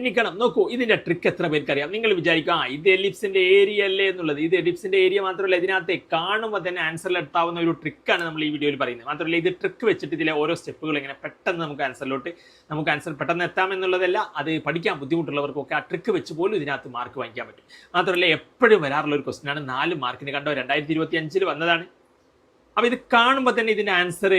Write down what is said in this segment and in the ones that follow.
എണ്ണിക്കണം. നോക്കൂ, ഇതിന്റെ ട്രിക്ക് എത്ര പേർക്ക് അറിയാം? നിങ്ങൾ വിചാരിക്കും ഇത് എലിപ്സിന്റെ ഏരിയ അല്ലേ എന്നുള്ളത്. ഇത് എലിപ്സിന്റെ ഏരിയ മാത്രമല്ല, ഇതിനകത്ത് കാണുമ്പോൾ തന്നെ ആൻസറിൽ എത്താവുന്ന ഒരു ട്രിക്കാണ് നമ്മൾ ഈ വീഡിയോയിൽ പറയുന്നത്. മാത്രമല്ല ഇത് ട്രിക്ക് വെച്ചിട്ട് ഇതിലെ ഓരോ സ്റ്റെപ്പുകൾ എങ്ങനെ പെട്ടെന്ന് നമുക്ക് ആൻസർ പെട്ടെന്ന് എത്താമെന്നുള്ളതല്ല, അത് പഠിക്കാൻ ബുദ്ധിമുട്ടുള്ളവർക്കൊക്കെ ആ ട്രിക്ക് വെച്ച് പോലും ഇതിനകത്ത് മാർക്ക് വാങ്ങിക്കാൻ പറ്റും. മാത്രമല്ല എപ്പോഴും വരാറുള്ള ഒരു ക്വസ്റ്റ്യൻ ആണ്, 4 മാർക്കിന് കണ്ടോ, 2025 വന്നതാണ്. അപ്പൊ ഇത് കാണുമ്പോൾ തന്നെ ഇതിന്റെ ആൻസർ,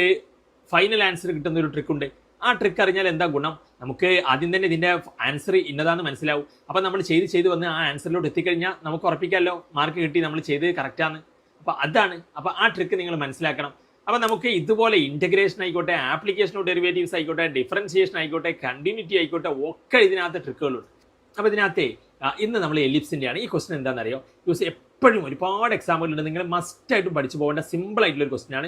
ഫൈനൽ ആൻസർ കിട്ടുന്ന ഒരു ട്രിക്ക് ഉണ്ട്. ആ ട്രിക്ക് അറിഞ്ഞാൽ എന്താ ഗുണം? നമുക്ക് ആദ്യം തന്നെ ഇതിന്റെ ആൻസർ ഇന്നതാണെന്ന് മനസ്സിലാവും. അപ്പൊ നമ്മൾ ചെയ്ത് വന്ന് ആ ആൻസറിലോട്ട് എത്തിക്കഴിഞ്ഞാൽ നമുക്ക് ഉറപ്പിക്കാമല്ലോ മാർക്ക് കിട്ടി, നമ്മൾ ചെയ്ത് കറക്റ്റാണ്. അപ്പൊ അതാണ്. അപ്പൊ ആ ട്രിക്ക് നിങ്ങൾ മനസ്സിലാക്കണം. അപ്പൊ നമുക്ക് ഇതുപോലെ ഇന്റഗ്രേഷൻ ആയിക്കോട്ടെ, ആപ്ലിക്കേഷൻ ഓഫ് ഡെറിവേറ്റീവ്സ് ആയിക്കോട്ടെ, ഡിഫറൻഷിയേഷൻ ആയിക്കോട്ടെ, കണ്ടിന്യൂറ്റി ആയിക്കോട്ടെ, ഒക്കെ ഇതിനകത്ത് ട്രിക്കുകളുണ്ട്. അപ്പൊ ഇതിനകത്തെ ഇന്ന് നമ്മൾ എലിപ്സിന്റെ ആണ്. ഈ ക്വസ്റ്റൻ എന്താണെന്നറിയോ? എപ്പോഴും ഒരുപാട് എക്സാമ്പിളുണ്ട്, നിങ്ങൾ മസ്റ്റ് ആയിട്ടും പഠിച്ചു പോകേണ്ട സിമ്പിൾ ആയിട്ടുള്ള ഒരു ക്വസ്റ്റൻ ആണ്.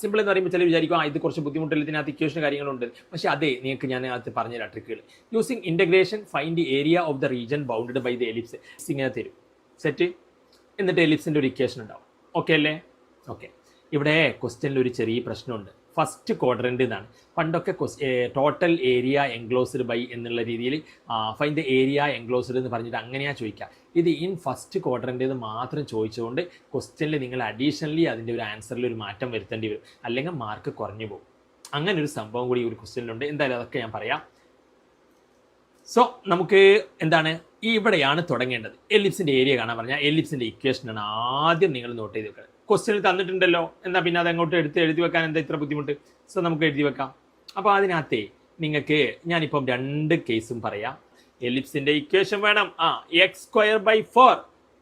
സിമ്പിൾ എന്ന് പറയുമ്പോൾ ചില വിചാരിക്കും ഇത് കുറച്ച് ബുദ്ധിമുട്ടില്ല, ഇതിനകത്ത് ഇക്വേഷൻ കാര്യങ്ങളുണ്ട്. പക്ഷേ അതേ നിങ്ങൾക്ക് ഞാൻ അതിനകത്ത് പറഞ്ഞുതരാം ട്രിക്കുകൾ. Using integration find the area of the region bounded by the ellipse. ഇങ്ങനെ തരും സെറ്റ്, എന്നിട്ട് എലിപ്സിന്റെ ഒരു ഇക്വേഷൻ ഉണ്ടാവും. ഓക്കെ അല്ലേ? ഓക്കെ. ഇവിടെ ക്വസ്റ്റ്യനിൽ ഒരു ചെറിയ പ്രശ്നമുണ്ട്. ഫസ്റ്റ് ക്വാഡ്രന്റ് എന്നാണ്. പണ്ടൊക്കെ ടോട്ടൽ ഏരിയ എൻക്ലോസ്ഡ് ബൈ എന്നുള്ള രീതിയിൽ ഫൈൻഡ് ദ ഏരിയ എൻക്ലോസ്ഡ് എന്ന് പറഞ്ഞിട്ട് അങ്ങനെയാ ചോദിക്കുക. ഇത് ഇൻ ഫസ്റ്റ് ക്വാഡ്രന്റ് എന്ന് മാത്രം ചോദിച്ചുകൊണ്ട് ക്വസ്റ്റ്യനിൽ നിങ്ങൾ അഡീഷണലി അതിൻ്റെ ഒരു ആൻസറിൽ ഒരു മാറ്റം വരുത്തേണ്ടി വരും, അല്ലെങ്കിൽ മാർക്ക് കുറഞ്ഞു പോകും. അങ്ങനെ ഒരു സംഭവം കൂടി ഒരു ക്വസ്റ്റ്യനിലുണ്ട്. എന്തായാലും അതൊക്കെ ഞാൻ പറയാം. സോ നമുക്ക് എന്താണ് ഇവിടെയാണ് തുടങ്ങേണ്ടത്. എലിപ്സിന്റെ ഏരിയ കാണാൻ പറഞ്ഞാൽ എലിപ്സിന്റെ ഇക്വേഷനാണ് ആദ്യം നിങ്ങൾ നോട്ട് ചെയ്ത് വെക്കുക. ക്വസ്റ്റ്യനിൽ തന്നിട്ടുണ്ടല്ലോ, എന്നാൽ പിന്നെ അത് അങ്ങോട്ട് എഴുതി വെക്കാൻ എന്താ ഇത്ര ബുദ്ധിമുട്ട്? സോ നമുക്ക് എഴുതി വെക്കാം. അപ്പോൾ അതിനകത്തെ നിങ്ങൾക്ക് ഞാനിപ്പം 2 കേസും പറയാം. എലിപ്സിന്റെ ഇക്വേഷൻ വേണം. x²/4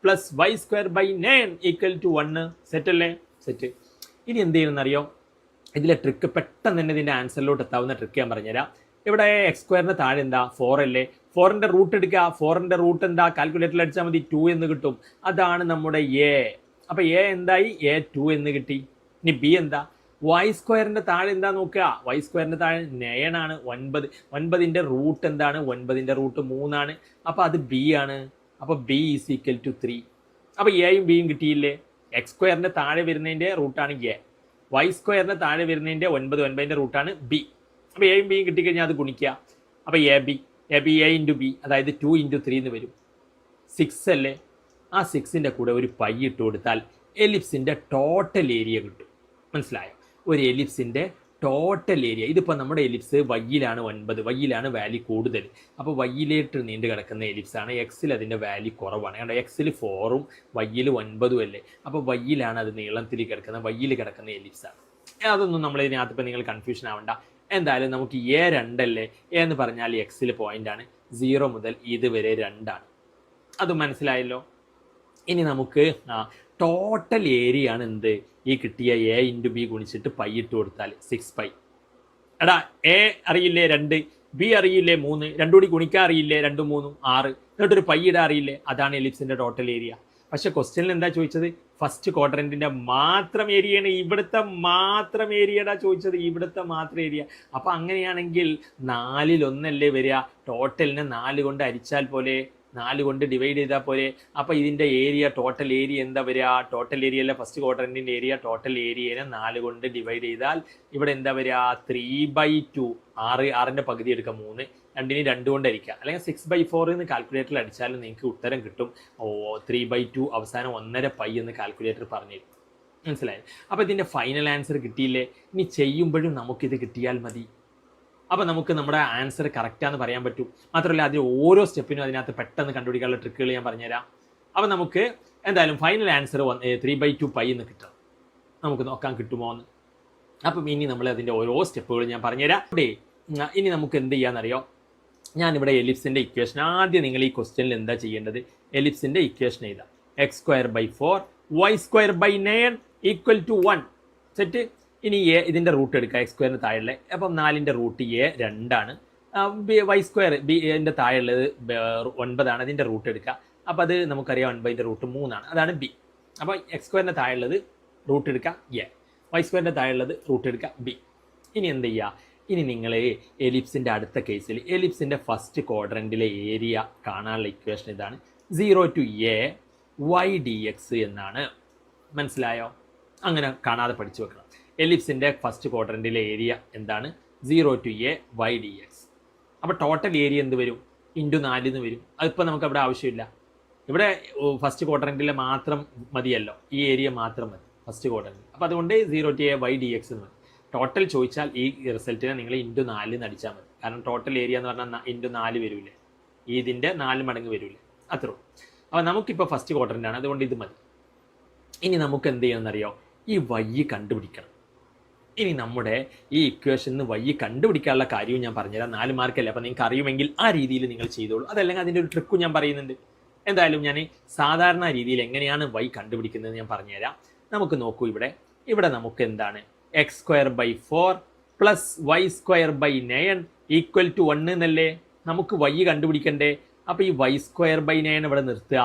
+ y²/9 = 1. സെറ്റ് അല്ലേ? സെറ്റ്. ഇനി എന്ത് ചെയ്യുമെന്നറിയോ? ഇതിലെ ട്രിക്ക് പെട്ടെന്ന് തന്നെ ഇതിന്റെ ആൻസറിലോട്ട് എത്താവുന്ന ട്രിക്ക് ഞാൻ പറഞ്ഞുതരാം. ഇവിടെ x² താഴെ എന്താ 4 അല്ലേ? 4ന്റെ റൂട്ട് എടുക്കുക. 4ന്റെ റൂട്ട് എന്താ? കാൽക്കുലേറ്ററിൽ അടിച്ചാൽ മതി, 2 എന്ന് കിട്ടും. അതാണ് നമ്മുടെ എ. അപ്പൊ എ എന്തായി? A2 എന്ന് കിട്ടി. ഇനി ബി എന്താ? y² താഴെ എന്താ നോക്കുക. y² താഴെ 9 ആണ്. 9. 9ന്റെ റൂട്ട് എന്താണ്? 9ന്റെ റൂട്ട് 3 ആണ്. അപ്പൊ അത് ബി ആണ്. അപ്പൊ b = 3. അപ്പൊ എയും ബിയും കിട്ടിയില്ലേ? x² താഴെ വരുന്നതിന്റെ റൂട്ടാണ് എ, y² താഴെ വരുന്നതിന്റെ 9ന്റെ റൂട്ടാണ് ബി. അപ്പൊ എയും ബിയും കിട്ടിക്കഴിഞ്ഞാൽ അത് ഗുണിക്കുക. അപ്പൊ എ ബി a × b, അതായത് 2 × 3 എന്ന് വരും. 6 അല്ലേ? ആ 6ന്റെ കൂടെ ഒരു പൈ ഇട്ട് കൊടുത്താൽ എലിപ്സിന്റെ ടോട്ടൽ ഏരിയ കിട്ടും. മനസ്സിലായോ? ഒരു എലിപ്സിന്റെ ടോട്ടൽ ഏരിയ. ഇതിപ്പോൾ നമ്മുടെ എലിപ്സ് വൈയിലാണ് 9, വൈയിലാണ് വാല്യൂ കൂടുതൽ. അപ്പോൾ വൈയിലേട്ട് നീണ്ടു കിടക്കുന്ന എലിപ്സാണ്. എക്സിൽ അതിൻ്റെ വാല്യൂ കുറവാണ്. കാരണം എക്സിൽ 4ഉം വൈയിൽ 9ഉം അല്ലേ? അപ്പോൾ വൈയിലാണ് അത് നീളത്തിൽ കിടക്കുന്ന, വൈയിൽ കിടക്കുന്ന എലിപ്സാണ്. അതൊന്നും നമ്മളിതിനകത്ത് ഇപ്പോൾ നിങ്ങൾ കൺഫ്യൂഷൻ ആവണ്ട. എന്തായാലും നമുക്ക് A2 അല്ലേ? എ എന്ന് പറഞ്ഞാൽ എക്സിൽ പോയിന്റാണ്. 0 മുതൽ ഇതുവരെ 2 ആണ്. അത് മനസ്സിലായല്ലോ? ഇനി നമുക്ക് ടോട്ടൽ ഏരിയ ആണ് എന്ത്? ഈ കിട്ടിയ a × b ഗുണിച്ചിട്ട് പൈ ഇട്ട് കൊടുത്താൽ 6π. എടാ എ അറിയില്ലേ 2, ബി അറിയില്ലേ 3, 2 കൂടി ഗുണിക്കാൻ അറിയില്ലേ 2 3 6, എന്നിട്ടൊരു പൈ ഇടാൻ അറിയില്ലേ? അതാണ് എലിപ്സിന്റെ ടോട്ടൽ ഏരിയ. പക്ഷെ ക്വസ്റ്റ്യനിൽ എന്താ ചോദിച്ചത്? ഫസ്റ്റ് ക്വാഡ്രന്റിന്റെ മാത്രം ഏരിയയാണ്. ഇവിടുത്തെ മാത്രം ഏരിയടാ ചോദിച്ചത്, ഇവിടുത്തെ മാത്രം ഏരിയ. അപ്പൊ അങ്ങനെയാണെങ്കിൽ 4ൽ 1 അല്ലേ വരിക? ടോട്ടലിനെ 4 കൊണ്ട് ഹരിച്ചാൽ പോലെ, 4 കൊണ്ട് ഡിവൈഡ് ചെയ്താൽ പോലെ. അപ്പോൾ ഇതിൻ്റെ ഏരിയ, ടോട്ടൽ ഏരിയ എന്താ വരിക? ടോട്ടൽ ഏരിയ അല്ല, ഫസ്റ്റ് ക്വാഡ്രന്റിൻ്റെ ഏരിയ. ടോട്ടൽ ഏരിയനെ 4 കൊണ്ട് ഡിവൈഡ് ചെയ്താൽ ഇവിടെ എന്താ വരിക? 3/2. 6ന്റെ പകുതി എടുക്കുക 3, 2ന് 2 കൊണ്ട് ഹരിക്കുക. അല്ലെങ്കിൽ 6/4 എന്ന് കാൽക്കുലേറ്ററിൽ അടിച്ചാലും നിങ്ങൾക്ക് ഉത്തരം കിട്ടും. 3/2 അവസാനം 1.5 പൈ എന്ന് കാൽക്കുലേറ്റർ പറഞ്ഞിരുന്നു. മനസ്സിലായത്? അപ്പോൾ ഇതിൻ്റെ ഫൈനൽ ആൻസർ കിട്ടിയില്ലേ? ഇനി ചെയ്യുമ്പോഴും നമുക്കിത് കിട്ടിയാൽ മതി. അപ്പോൾ നമുക്ക് നമ്മുടെ ആൻസർ കറക്റ്റാന്ന് പറയാൻ പറ്റും. മാത്രമല്ല അതിൽ ഓരോ സ്റ്റെപ്പിനും അതിനകത്ത് പെട്ടെന്ന് കണ്ടുപിടിക്കാനുള്ള ട്രിക്കുകൾ ഞാൻ പറഞ്ഞുതരാം. അപ്പോൾ നമുക്ക് എന്തായാലും ഫൈനൽ ആൻസർ 3/2 പൈ എന്ന് കിട്ടണം. നമുക്ക് നോക്കാൻ കിട്ടുമോ എന്ന്. അപ്പം ഇനി നമ്മൾ അതിൻ്റെ ഓരോ സ്റ്റെപ്പുകളും ഞാൻ പറഞ്ഞുതരാം. ഇവിടെ ഇനി നമുക്ക് എന്ത് ചെയ്യാമെന്നറിയോ? ഞാനിവിടെ എലിപ്സിൻ്റെ ഇക്വേഷൻ ആദ്യം നിങ്ങൾ ഈ ക്വസ്റ്റ്യനിൽ എന്താ ചെയ്യേണ്ടത്? എലിപ്സിൻ്റെ ഇക്വേഷൻ എഴുതാം. x²/4 y²/9 = 1. സെറ്റ്. ഇനി എ ഇതിൻ്റെ റൂട്ട് എടുക്കുക. x² താഴെയുള്ള, അപ്പം 4ന്റെ റൂട്ട് A2 ആണ്. y² ബിൻ്റെ താഴെയുള്ളത് 9 ആണ്. അതിൻ്റെ റൂട്ട് എടുക്കുക. അപ്പോൾ അത് നമുക്കറിയാം 9ന്റെ റൂട്ട് 3 ആണ്. അതാണ് ബി. അപ്പോൾ x² താഴെയുള്ളത് റൂട്ട് എടുക്കുക എ, y² താഴെയുള്ളത് റൂട്ട് എടുക്കുക ബി. ഇനി എന്ത് ചെയ്യുക? ഇനി നിങ്ങൾ എലിപ്സിൻ്റെ അടുത്ത കേസിൽ എലിപ്സിൻ്റെ ഫസ്റ്റ് ക്വാഡ്രൻറ്റിലെ ഏരിയ കാണാനുള്ള ഇക്വേഷൻ ഇതാണ്. 0 to a y dx എന്നാണ്. മനസ്സിലായോ? അങ്ങനെ കാണാതെ പഠിച്ചു വെക്കണം. എലിപ്സിൻ്റെ ഫസ്റ്റ് ക്വാഡ്രൻറ്റിലെ ഏരിയ എന്താണ്? 0 to a y dx. അപ്പോൾ ടോട്ടൽ ഏരിയ എന്ത് വരും? ഇൻറ്റു 4 എന്ന് വരും. അതിപ്പോൾ നമുക്ക് അവിടെ ആവശ്യമില്ല. ഇവിടെ ഫസ്റ്റ് ക്വാഡ്രൻറ്റിലെ മാത്രം മതിയല്ലോ, ഈ ഏരിയ മാത്രം മതി ഫസ്റ്റ് ക്വാഡ്രൻറ്റ്. അപ്പോൾ അതുകൊണ്ട് 0/y/dx എന്ന് മതി. ടോട്ടൽ ചോദിച്ചാൽ ഈ റിസൾട്ടിനെ നിങ്ങൾ ഇൻറ്റു 4 എന്ന് അടിച്ചാൽ മതി. കാരണം ടോട്ടൽ ഏരിയ എന്ന് പറഞ്ഞാൽ ഇൻറ്റു 4 വരില്ലേ, ഇതിൻ്റെ 4 മടങ്ങ് വരില്ലേ, അത്രേ ഉള്ളൂ. അപ്പോൾ നമുക്കിപ്പോൾ ഫസ്റ്റ് ക്വാഡ്രൻ്റാണ്, അതുകൊണ്ട് ഇത് മതി. ഇനി നമുക്ക് എന്ത് ചെയ്യണമെന്നറിയോ, ഈ y കണ്ടുപിടിക്കണം. ഇനി നമ്മുടെ ഈ ഇക്വേഷന് y കണ്ടുപിടിക്കാനുള്ള കാര്യവും ഞാൻ പറഞ്ഞുതരാം. 4 മാർക്കല്ലേ, അപ്പോൾ നിങ്ങൾക്ക് അറിയുമെങ്കിൽ ആ രീതിയിൽ നിങ്ങൾ ചെയ്തോളൂ. അതല്ലെങ്കിൽ അതിൻ്റെ ഒരു ട്രിക്കും ഞാൻ പറയുന്നുണ്ട്. എന്തായാലും ഞാൻ സാധാരണ രീതിയിൽ എങ്ങനെയാണ് y കണ്ടുപിടിക്കുന്നത് ഞാൻ പറഞ്ഞുതരാം. നമുക്ക് നോക്കൂ, ഇവിടെ നമുക്ക് എന്താണ് x²/4 + y²/9 = 1 എന്നല്ലേ നമുക്ക് y കണ്ടുപിടിക്കണ്ടേ. അപ്പോൾ ഈ y²/9 ഇവിടെ നിർത്തുക.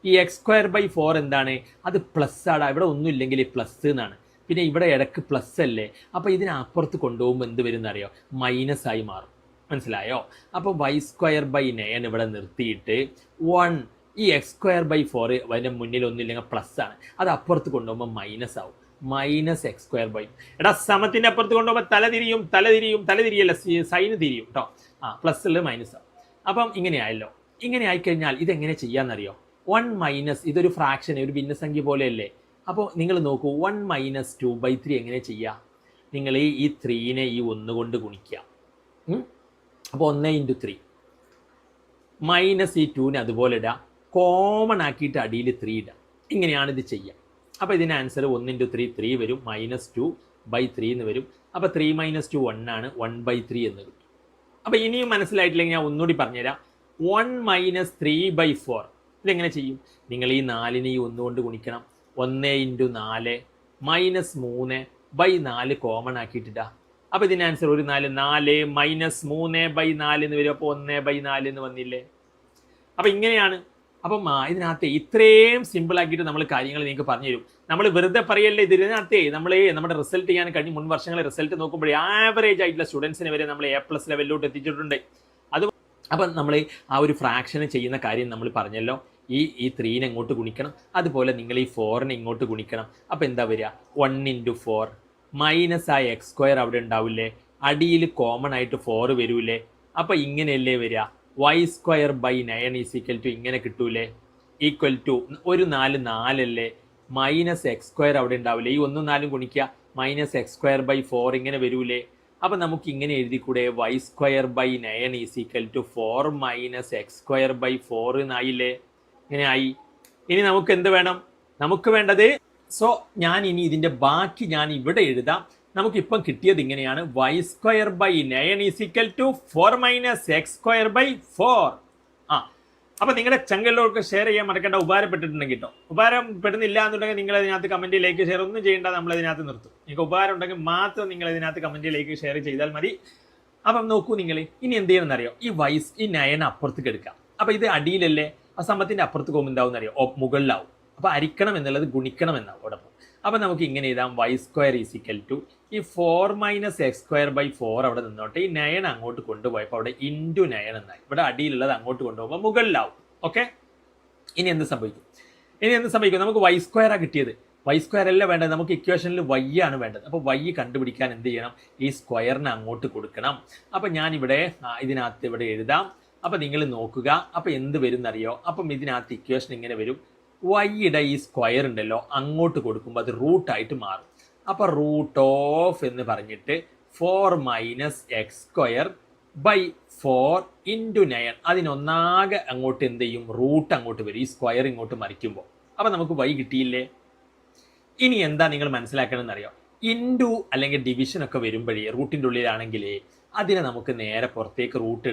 ഈ x²/4 എന്താണ്, അത് പ്ലസ് ആടാ, ഇവിടെ ഒന്നും ഇല്ലെങ്കിൽ പ്ലസ് എന്നാണ്. പിന്നെ ഇവിടെ ഇടയ്ക്ക് പ്ലസ് അല്ലേ, അപ്പോൾ ഇതിനപ്പുറത്ത് കൊണ്ടുപോകുമ്പോൾ എന്ത് വരും എന്നറിയോ, മൈനസ് ആയി മാറും. മനസ്സിലായോ? അപ്പോൾ y²/9 ഇവിടെ നിർത്തിയിട്ട് 1, ഈ x²/4 അതിൻ്റെ മുന്നിൽ ഒന്നുമില്ലെങ്കിൽ പ്ലസ് ആണ്, അത് അപ്പുറത്ത് കൊണ്ടുപോകുമ്പോൾ മൈനസ് ആവും. -x². എടാ സമത്തിൻ്റെ അപ്പുറത്ത് കൊണ്ടുപോകുമ്പോൾ തലതിരിയല്ല, സൈന് തിരിയും കേട്ടോ. പ്ലസ് ഉള്ളത് മൈനസ് ആവും. അപ്പം ഇങ്ങനെ ആയല്ലോ. ഇങ്ങനെ ആയിക്കഴിഞ്ഞാൽ ഇതെങ്ങനെ ചെയ്യാമെന്നറിയോ, 1 - ഇതൊരു ഫ്രാക്ഷൻ, ഒരു ഭിന്നസംഖ്യ പോലെയല്ലേ. അപ്പോൾ നിങ്ങൾ നോക്കൂ, 1 - 2/3 എങ്ങനെ ചെയ്യുക? നിങ്ങൾ ഈ 3നെ ഈ 1 കൊണ്ട് ഗുണിക്കുക. അപ്പോൾ 1 × 3 മൈനസ് ഈ 2നെ അതുപോലെ ഇടുക, കോമൺ ആക്കിയിട്ട് അടിയിൽ 3 ഇടുക. ഇങ്ങനെയാണ് ഇത് ചെയ്യുക. അപ്പോൾ ഇതിന് ആൻസർ 1 × 3 3 വരും, -2/3 എന്ന് വരും. അപ്പോൾ 3 - 2 1 ആണ്, 1/3 എന്ന് കിട്ടും. അപ്പോൾ ഇനിയും മനസ്സിലായിട്ടില്ലെങ്കിൽ ഞാൻ ഒന്നുകൂടി പറഞ്ഞുതരാം. 1 - 3/4 ഇതെങ്ങനെ ചെയ്യും? നിങ്ങൾ ഈ 4നെ ഈ 1 കൊണ്ട് ഗുണിക്കണം. 1 × 4 -3/4 കോമൺ ആക്കിയിട്ടിട്ടാ. അപ്പോൾ ഇതിന് ആൻസർ ഒരു 4 -3/4 എന്ന് വരും. അപ്പോൾ 1/4 എന്ന് വന്നില്ലേ. അപ്പോൾ ഇങ്ങനെയാണ്. അപ്പം ഇതിനകത്ത് ഇത്രയും സിമ്പിളാക്കിയിട്ട് നമ്മൾ കാര്യങ്ങൾ നിങ്ങൾക്ക് പറഞ്ഞു തരും. നമ്മൾ വെറുതെ പറയല്ലേ, ഇതിനകത്ത് നമ്മുടെ റിസൾട്ട് ചെയ്യാൻ കഴിഞ്ഞ മുൻ വർഷങ്ങളെ റിസൾട്ട് നോക്കുമ്പോൾ ആവറേജ് ആയിട്ടുള്ള സ്റ്റുഡൻസിന് വരെ നമ്മൾ A+ ലെവലിലോട്ട് എത്തിച്ചിട്ടുണ്ട്. അപ്പം നമ്മൾ ആ ഒരു ഫ്രാക്ഷന് ചെയ്യുന്ന കാര്യം നമ്മൾ പറഞ്ഞല്ലോ. ഈ 3നെ ഇങ്ങോട്ട് ഗുണിക്കണം, അതുപോലെ നിങ്ങൾ ഈ 4നെ ഇങ്ങോട്ട് ഗുണിക്കണം. അപ്പോൾ എന്താ വരിക, 1 × 4 മൈനസ് ആ x² അവിടെ ഉണ്ടാവില്ലേ, അടിയിൽ കോമൺ ആയിട്ട് 4 വരൂലേ. അപ്പോൾ ഇങ്ങനെയല്ലേ വരിക, y²/9 = ഇങ്ങനെ കിട്ടൂലേ, ഈക്വൽ ടു ഒരു 4 4 അല്ലേ, -x² അവിടെ ഉണ്ടാവില്ലേ, ഈ 1 4 ഗുണിക്കുക, -x²/4 ഇങ്ങനെ വരൂലേ. അപ്പം നമുക്ക് ഇങ്ങനെ എഴുതിക്കൂടെ, y²/9 = 4 - x²/4 എന്നായില്ലേ. ഇങ്ങനെ ആയി. ഇനി നമുക്ക് എന്ത് വേണം, നമുക്ക് വേണ്ടത്, ഞാൻ ഇനി ഇതിൻ്റെ ബാക്കി ഞാൻ ഇവിടെ എഴുതാം. നമുക്കിപ്പം കിട്ടിയത് ഇങ്ങനെയാണ്, y²/9 = 4 - x²/4. അപ്പോൾ നിങ്ങളുടെ ചങ്കലിലോർക്ക് ഷെയർ ചെയ്യാൻ മറക്കേണ്ട. ഉപകാരപ്പെട്ടിട്ടുണ്ടെങ്കിൽ കേട്ടോ. ഉപകാരപ്പെടുന്നില്ല എന്നുണ്ടെങ്കിൽ നിങ്ങൾ അതിനകത്ത് കമൻറ്റ്, ലൈക്ക്, ഷെയർ ഒന്നും ചെയ്യേണ്ട, നമ്മളതിനകത്ത് നിർത്തും. നിങ്ങൾക്ക് ഉപകാരം ഉണ്ടെങ്കിൽ മാത്രം നിങ്ങൾ അതിനകത്ത് കമൻറ്റ്, ലൈക്ക്, ഷെയർ ചെയ്താൽ മതി. അപ്പം നോക്കൂ, നിങ്ങൾ ഇനി എന്ത് ചെയ്യണമെന്നറിയോ, ഈ 9 അപ്പുറത്തേക്ക് എടുക്കാം. അപ്പോൾ ഇത് അടിയിലല്ലേ, ആ സമത്തിൻ്റെ അപ്പുറത്ത് പോകുമ്പോൾ എന്താവും എന്നറിയോ, മുകളിലാവും. അപ്പോൾ അരിക്കണം എന്നുള്ളത് ഗുണിക്കണം എന്നാവും അവിടെ. അപ്പോൾ നമുക്ക് ഇങ്ങനെ എഴുതാം, y² = ഈ 4 - x²/4 അവിടെ നിന്നോട്ടെ, ഈ 9 അങ്ങോട്ട് കൊണ്ടുപോയപ്പോൾ അവിടെ × 9 എന്നായി. ഇവിടെ അടിയിലുള്ളത് അങ്ങോട്ട് കൊണ്ടുപോകുമ്പോൾ മുകളിലാവും. ഓക്കെ, ഇനി എന്ത് സംഭവിക്കും, നമുക്ക് y² കിട്ടിയത്. y² അല്ല വേണ്ടത്, നമുക്ക് ഇക്വേഷനിൽ y ആണ് വേണ്ടത്. അപ്പോൾ y കണ്ടുപിടിക്കാൻ എന്ത് ചെയ്യണം, ഈ സ്ക്വയറിനെ അങ്ങോട്ട് കൊടുക്കണം. അപ്പോൾ ഞാനിവിടെ ഇതിനകത്ത് ഇവിടെ എഴുതാം. അപ്പോൾ നിങ്ങൾ നോക്കുക, അപ്പോൾ എന്ത് വരും എന്നറിയോ, അപ്പം ഇതിനകത്ത് ഇക്വേഷൻ ഇങ്ങനെ വരും, വൈയുടെ ഈ സ്ക്വയർ ഉണ്ടല്ലോ അങ്ങോട്ട് കൊടുക്കുമ്പോൾ അത് റൂട്ടായിട്ട് മാറും. അപ്പോൾ √ഓഫ് എന്ന് പറഞ്ഞിട്ട് 4 - x²/4 × 9 അതിനൊന്നാകെ അങ്ങോട്ട് എന്ത് ചെയ്യും, റൂട്ട് അങ്ങോട്ട് വരും, ഈ സ്ക്വയർ ഇങ്ങോട്ട് മറിക്കുമ്പോൾ. അപ്പോൾ നമുക്ക് y കിട്ടിയില്ലേ. ഇനി എന്താ നിങ്ങൾ മനസ്സിലാക്കണമെന്നറിയോ, ഇൻറ്റു അല്ലെങ്കിൽ ഡിവിഷൻ ഒക്കെ വരുമ്പോഴേ റൂട്ടിൻ്റെ ഉള്ളിലാണെങ്കിൽ അതിനെ നമുക്ക് നേരെ പുറത്തേക്ക് റൂട്ട്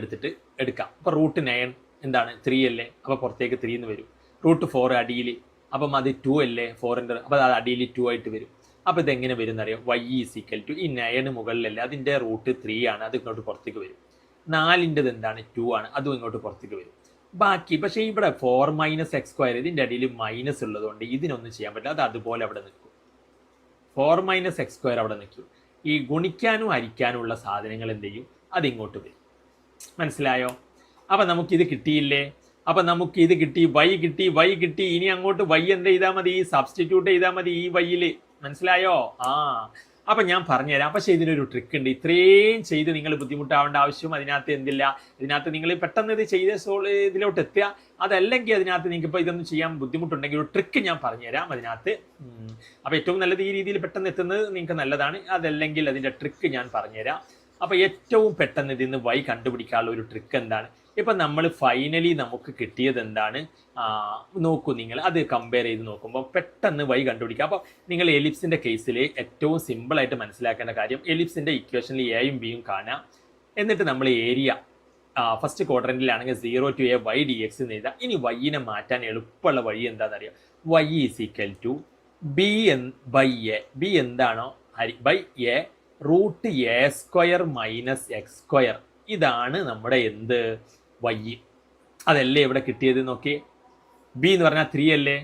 എടുക്കാം. അപ്പോൾ √9 എന്താണ് 3 അല്ലേ, അപ്പോൾ പുറത്തേക്ക് 3 എന്ന് വരും. √4 അടിയിൽ, അപ്പം അത് 2 അല്ലേ 4ൻ്റെ, അപ്പോൾ അത് അടിയിൽ 2 ആയിട്ട് വരും. അപ്പോൾ ഇതെങ്ങനെ വരും എന്നറിയാം, y = ഈ 9 മുകളിലല്ലേ, അതിൻ്റെ √3 ആണ്, അത് ഇങ്ങോട്ട് പുറത്തേക്ക് വരും. 4ൻ്റെത് എന്താണ് 2 ആണ്, അതും ഇങ്ങോട്ട് പുറത്തേക്ക് വരും. ബാക്കി പക്ഷേ ഇവിടെ 4 - x² ഇതിൻ്റെ അടിയിൽ മൈനസ് ഉള്ളതുകൊണ്ട് ഇതിനൊന്നും ചെയ്യാൻ പറ്റില്ല, അത് അതുപോലെ അവിടെ നിൽക്കും. 4 - x² അവിടെ നിൽക്കും. ഈ ഗുണിക്കാനും ഹരിക്കാനും ഉള്ള സാധനങ്ങൾ എന്ത് ചെയ്യും, അതിങ്ങോട്ട് വരും. മനസ്സിലായോ? അപ്പം നമുക്കിത് കിട്ടിയില്ലേ. അപ്പം നമുക്ക് ഇത് കിട്ടി, y കിട്ടി. ഇനി അങ്ങോട്ട് y എന്ത് ചെയ്താൽ മതി, സബ്സ്റ്റിറ്റ്യൂട്ട് ചെയ്താൽ മതി ഈ yയിൽ. മനസ്സിലായോ? അപ്പം ഞാൻ പറഞ്ഞുതരാം. പക്ഷേ ഇതിനൊരു ട്രിക്ക് ഉണ്ട്. ഇത്രയും ചെയ്ത് നിങ്ങൾ ബുദ്ധിമുട്ടാവേണ്ട ആവശ്യം അതിനകത്ത് എന്തില്ല. ഇതിനകത്ത് നിങ്ങൾ പെട്ടെന്ന് ഇത് ചെയ്ത് ഇതിലോട്ട് എത്തുക. അതല്ലെങ്കിൽ അതിനകത്ത് നിങ്ങൾക്ക് ഇപ്പോൾ ഇതൊന്നും ചെയ്യാൻ ബുദ്ധിമുട്ടുണ്ടെങ്കിൽ ഒരു ട്രിക്ക് ഞാൻ പറഞ്ഞുതരാം അതിനകത്ത്. അപ്പോൾ ഏറ്റവും നല്ലത് ഈ രീതിയിൽ പെട്ടെന്ന് എത്തുന്നത് നിങ്ങൾക്ക് നല്ലതാണ്. അതല്ലെങ്കിൽ അതിൻ്റെ ട്രിക്ക് ഞാൻ പറഞ്ഞുതരാം. അപ്പോൾ ഏറ്റവും പെട്ടെന്ന് ഇതിന്ന് വൈ കണ്ടുപിടിക്കാനുള്ള ഒരു ട്രിക്ക് എന്താണ്? ഇപ്പം നമ്മൾ ഫൈനലി നമുക്ക് കിട്ടിയത് എന്താണ് നോക്കൂ നിങ്ങൾ. അത് കമ്പയർ ചെയ്ത് നോക്കുമ്പോൾ പെട്ടെന്ന് വൈ കണ്ടുപിടിക്കുക. അപ്പോൾ നിങ്ങൾ എലിപ്സിൻ്റെ കേസിൽ ഏറ്റവും സിമ്പിളായിട്ട് മനസ്സിലാക്കേണ്ട കാര്യം, എലിപ്സിൻ്റെ ഇക്വേഷനിൽ എയും ബിയും കാണാം. എന്നിട്ട് നമ്മൾ area first ക്വാഡ്രൻറ്റിലാണെങ്കിൽ 0 to a y dx എന്ന് എഴുതാം. ഇനി വൈനെ മാറ്റാൻ എളുപ്പമുള്ള വഴി എന്താണെന്ന് അറിയാം. y is equal to B by A. B എന്താണോ by A root A square minus X square. ഇതാണ് നമ്മുടെ എന്ത് വൈ. അതല്ലേ ഇവിടെ കിട്ടിയത് നോക്കിയേ. ബി എന്ന് പറഞ്ഞാൽ 3 അല്ലേ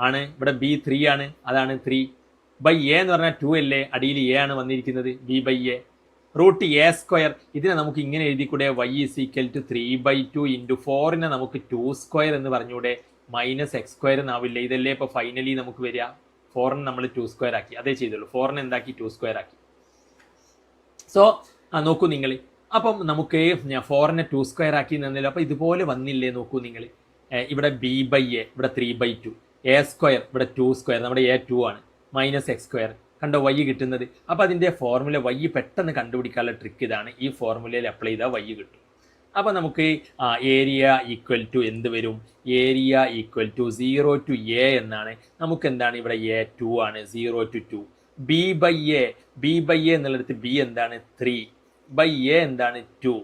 ആണ്. ഇവിടെ ബി 3 ആണ്, അതാണ് 3. ബൈ എ എന്ന് പറഞ്ഞാൽ 2 അല്ലേ, അടിയിൽ എ ആണ് വന്നിരിക്കുന്നത്, B by A root A square. ഇതിനെ നമുക്ക് ഇങ്ങനെ എഴുതിക്കൂടെ, Y is equal to 3/2 into 4നെ നമുക്ക് 2 സ്ക്വയർ എന്ന് പറഞ്ഞൂടെ, മൈനസ് എക്സ് സ്ക്വയർ എന്നാവില്ല. ഇതല്ലേ ഇപ്പോൾ ഫൈനലി നമുക്ക് വരിക. 4നെ നമ്മൾ 2 സ്ക്വയർ ആക്കി, അതേ ചെയ്തുള്ളൂ. 4നെ എന്താക്കി 2 സ്ക്വയർ ആക്കി. സോ നോക്കൂ നിങ്ങൾ. അപ്പം നമുക്ക് 4നെ 2 സ്ക്വയർ ആക്കി എന്നല്ലോ. അപ്പോൾ ഇതുപോലെ വന്നില്ലേ നോക്കൂ നിങ്ങൾ. ഇവിടെ ബി ബൈ എ, ഇവിടെ 3/2, എ സ്ക്വയർ, ഇവിടെ 2 സ്ക്വയർ, നമ്മുടെ എ 2 ആണ്, മൈനസ് എക്സ് സ്ക്വയർ. കണ്ടോ വൈ കിട്ടുന്നത്. അപ്പോൾ അതിൻ്റെ ഫോർമുല വൈ പെട്ടെന്ന് കണ്ടുപിടിക്കാനുള്ള ട്രിക്ക് ഇതാണ്. ഈ ഫോർമുലയിൽ അപ്ലൈ ചെയ്താൽ വൈ കിട്ടും. അപ്പോൾ നമുക്ക് ഏരിയ ഈക്വൽ ടു എന്ത് വരും? Area equal to 0 to a എന്നാണ്. നമുക്ക് എന്താണ് ഇവിടെ എ 2 ആണ്, 0 to 2. B by A, B by A എന്നുള്ളിടത്ത് ബി എന്താണ് 3 ബൈ എ എന്താണ് 2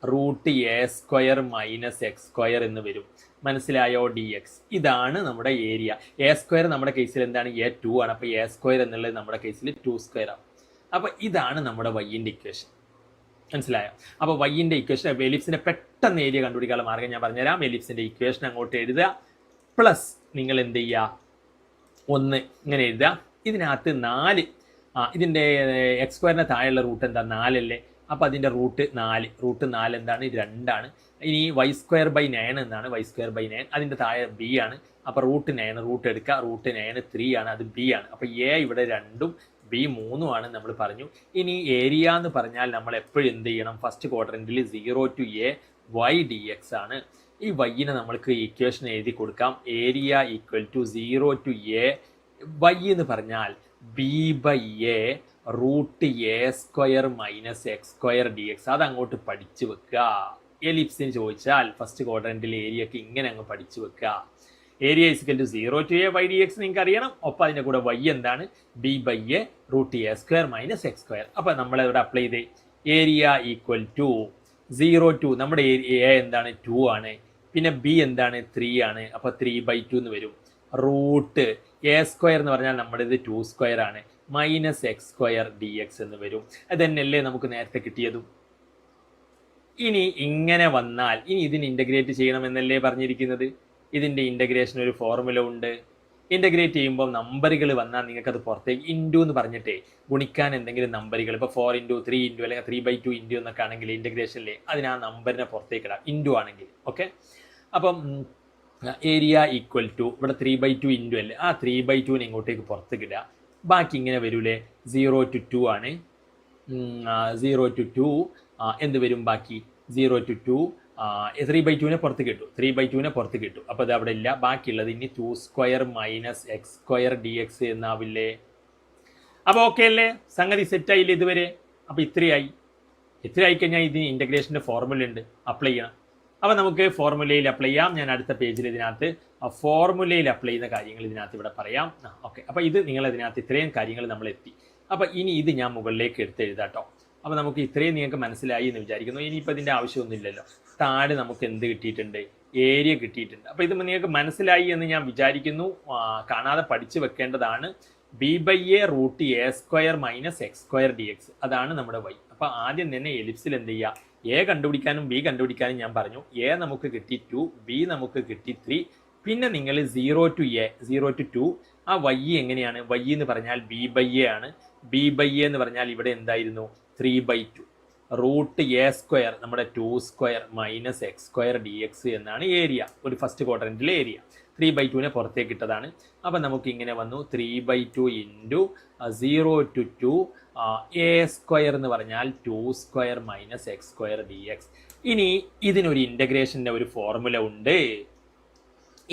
root A square minus X square എന്ന് വരും. മനസ്സിലായോ? D X. ഇതാണ് നമ്മുടെ ഏരിയ. എ സ്ക്വയർ നമ്മുടെ കേസിൽ എന്താണ് എ 2 ആണ്. അപ്പോൾ എ സ്ക്വയർ എന്നുള്ളത് നമ്മുടെ കേസിൽ 2 സ്ക്വയർ ആണ്. അപ്പോൾ ഇതാണ് നമ്മുടെ വൈൻ്റെ ഇക്വേഷൻ. മനസ്സിലായോ? അപ്പോൾ വൈൻ്റെ ഇക്വേഷൻ എലിപ്സിൻ്റെ പെട്ടെന്ന് ഏരിയ കണ്ടുപിടിക്കാനുള്ള മാർഗ്ഗം ഞാൻ പറഞ്ഞുതരാം. എലിപ്സിൻ്റെ ഇക്വേഷൻ അങ്ങോട്ട് എഴുതുക, പ്ലസ് നിങ്ങൾ എന്ത് ചെയ്യുക, 1 ഇങ്ങനെ എഴുതുക. ഇതിനകത്ത് 4, ഇതിൻ്റെ എക്സ് സ്ക്വയറിൻ്റെ താഴെയുള്ള റൂട്ട് എന്താ 4 അല്ലേ. അപ്പോൾ അതിൻ്റെ റൂട്ട് 4 എന്താണ് 2 ആണ്. ഇനി വൈ സ്ക്വയർ ബൈ 9 എന്നാണ്, വൈ സ്ക്വയർ ബൈ 9 അതിൻ്റെ താഴെ ബി ആണ്. അപ്പോൾ റൂട്ട് 9 റൂട്ട് എടുക്കുക, റൂട്ട് 9 3 ആണ്, അത് ബി ആണ്. അപ്പോൾ എ ഇവിടെ 2ഉം ബി 3ഉം ആണ് നമ്മൾ പറഞ്ഞു. ഇനി ഏരിയ എന്ന് പറഞ്ഞാൽ നമ്മൾ എപ്പോഴും എന്ത് ചെയ്യണം, first ക്വാഡ്രൻറ്റിൽ 0 to a y dx ആണ്. ഈ വൈനെ നമ്മൾക്ക് ഇക്വേഷൻ എഴുതി കൊടുക്കാം. Area equal to 0 to a y എന്ന് പറഞ്ഞാൽ B by A root A square minus X square D X. അതങ്ങോട്ട് പഠിച്ചു വെക്കുക. എലിപ്സിന് ചോദിച്ചാൽ ഫസ്റ്റ് ക്വാഡ്രൻറ്റിൽ ഏരിയക്ക് ഇങ്ങനെ അങ്ങ് പഠിച്ചു വെക്കുക. Area equal to 0 to a y dx നിങ്ങൾക്ക് അറിയണം. ഒപ്പം അതിൻ്റെ കൂടെ y എന്താണ്, B by A root A square minus X square. അപ്പോൾ നമ്മളിവിടെ അപ്ലൈ ചെയ്ത് ഏരിയ ഈക്വൽ ടു 0 to നമ്മുടെ എ എന്താണ് 2 ആണ്, പിന്നെ ബി എന്താണ് 3 ആണ്. അപ്പോൾ 3/2 എന്ന് വരും. റൂട്ട് എ സ്ക്വയർ എന്ന് പറഞ്ഞാൽ നമ്മുടെ ഇത് 2 സ്ക്വയർ ആണ്, minus X square D X എന്ന് വരും. അതന്നെയല്ലേ നമുക്ക് നേരത്തെ കിട്ടിയതും. ഇനി ഇങ്ങനെ വന്നാൽ ഇനി ഇതിന് ഇൻ്റഗ്രേറ്റ് ചെയ്യണമെന്നല്ലേ പറഞ്ഞിരിക്കുന്നത്. ഇതിൻ്റെ ഇൻ്റഗ്രേഷൻ ഒരു ഫോർമുല ഉണ്ട്. ഇൻ്റഗ്രേറ്റ് ചെയ്യുമ്പോൾ നമ്പറുകൾ വന്നാൽ നിങ്ങൾക്കത് പുറത്തേക്ക് ഇൻറ്റു എന്ന് പറഞ്ഞിട്ടേ ഗുണിക്കാൻ എന്തെങ്കിലും നമ്പറുകൾ, ഇപ്പോൾ 4 into 3 into അല്ലെങ്കിൽ 3/2 ഇൻറ്റു എന്നൊക്കെ ആണെങ്കിൽ ഇൻ്റഗ്രേഷനിലെ അതിന് ആ നമ്പറിനെ പുറത്തേക്ക് ഇടാം, ഇൻറ്റു ആണെങ്കിൽ. ഓക്കെ, അപ്പം ഏരിയ ഈക്വൽ ടു ഇവിടെ 3/2 ഇൻറ്റു അല്ലേ, ആ 3/2നെ ഇങ്ങോട്ടേക്ക് പുറത്തേക്ക് ഇടുക. ബാക്കി ഇങ്ങനെ വരൂലേ, 0 to 2 ആണ്. 0 to 2 എന്ത് വരും ബാക്കി, 0 to 2 3/2നെ പുറത്ത് കിട്ടും, 3/2നെ പുറത്ത് കിട്ടും. അപ്പോൾ അത് അവിടെ ഇല്ല. ബാക്കിയുള്ളത് ഇനി 2 square minus X square D X എന്നാവില്ലേ. അപ്പോൾ ഓക്കെ അല്ലേ, സംഗതി സെറ്റായില്ലേ ഇതുവരെ. അപ്പോൾ ഇത്രയായി കഴിഞ്ഞാൽ ഇതിന് ഇൻ്റഗ്രേഷൻ്റെ ഫോർമുല ഉണ്ട്, അപ്ലൈ ചെയ്യണം. അപ്പോൾ നമുക്ക് ഫോർമുലയിൽ അപ്ലൈ ചെയ്യാം. ഞാൻ അടുത്ത പേജിൽ ഇതിനകത്ത് ഫോർമുലയിൽ അപ്ലൈ ചെയ്യുന്ന കാര്യങ്ങൾ ഇതിനകത്ത് ഇവിടെ പറയാം. ഓക്കെ, അപ്പോൾ ഇത് നിങ്ങൾ ഇതിനകത്ത് ഇത്രയും കാര്യങ്ങൾ നമ്മൾ എത്തി. അപ്പോൾ ഇനി ഇത് ഞാൻ മുകളിലേക്ക് എടുത്ത് എഴുതാട്ടോ. അപ്പോൾ നമുക്ക് ഇത്രയും നിങ്ങൾക്ക് മനസ്സിലായി എന്ന് വിചാരിക്കുന്നു. ഇനിയിപ്പോൾ ഇതിൻ്റെ ആവശ്യമൊന്നുമില്ലല്ലോ. താഴെ നമുക്ക് എന്ത് കിട്ടിയിട്ടുണ്ട്, ഏരിയ കിട്ടിയിട്ടുണ്ട്. അപ്പോൾ ഇത് നിങ്ങൾക്ക് മനസ്സിലായി എന്ന് ഞാൻ വിചാരിക്കുന്നു. കാണാതെ പഠിച്ചു വെക്കേണ്ടതാണ്. B by A root A square minus X square D X, അതാണ് നമ്മുടെ വൈ. അപ്പോൾ ആദ്യം തന്നെ എലിപ്സിൽ എന്ത് ചെയ്യുക, എ കണ്ടുപിടിക്കാനും ബി കണ്ടുപിടിക്കാനും ഞാൻ പറഞ്ഞു. എ നമുക്ക് കിട്ടി 2, ബി നമുക്ക് കിട്ടി 3. പിന്നെ നിങ്ങൾ 0 to a 0 to 2 ആ വൈ എങ്ങനെയാണ്, വൈ എന്ന് പറഞ്ഞാൽ ബി ബൈ എ ആണ്. ബി ബൈ എ എന്ന് പറഞ്ഞാൽ ഇവിടെ എന്തായിരുന്നു 3/2 റൂട്ട് എ സ്ക്വയർ നമ്മുടെ 2 square minus X square D X എന്നാണ് ഏരിയ. ഒരു ഫസ്റ്റ് ക്വാഡ്രൻറ്റിലെ ഏരിയ 3/2നെ പുറത്തേക്ക് ഇട്ടതാണ്. അപ്പം നമുക്ക് ഇങ്ങനെ വന്നു 3/2 ഇൻറ്റു 0 to 2 എ സ്ക്വയർ എന്ന് പറഞ്ഞാൽ 2² minus X square D X. ഇനി ഇതിനൊരു ഇൻ്റഗ്രേഷൻ്റെ ഒരു ഫോർമുല ഉണ്ട്.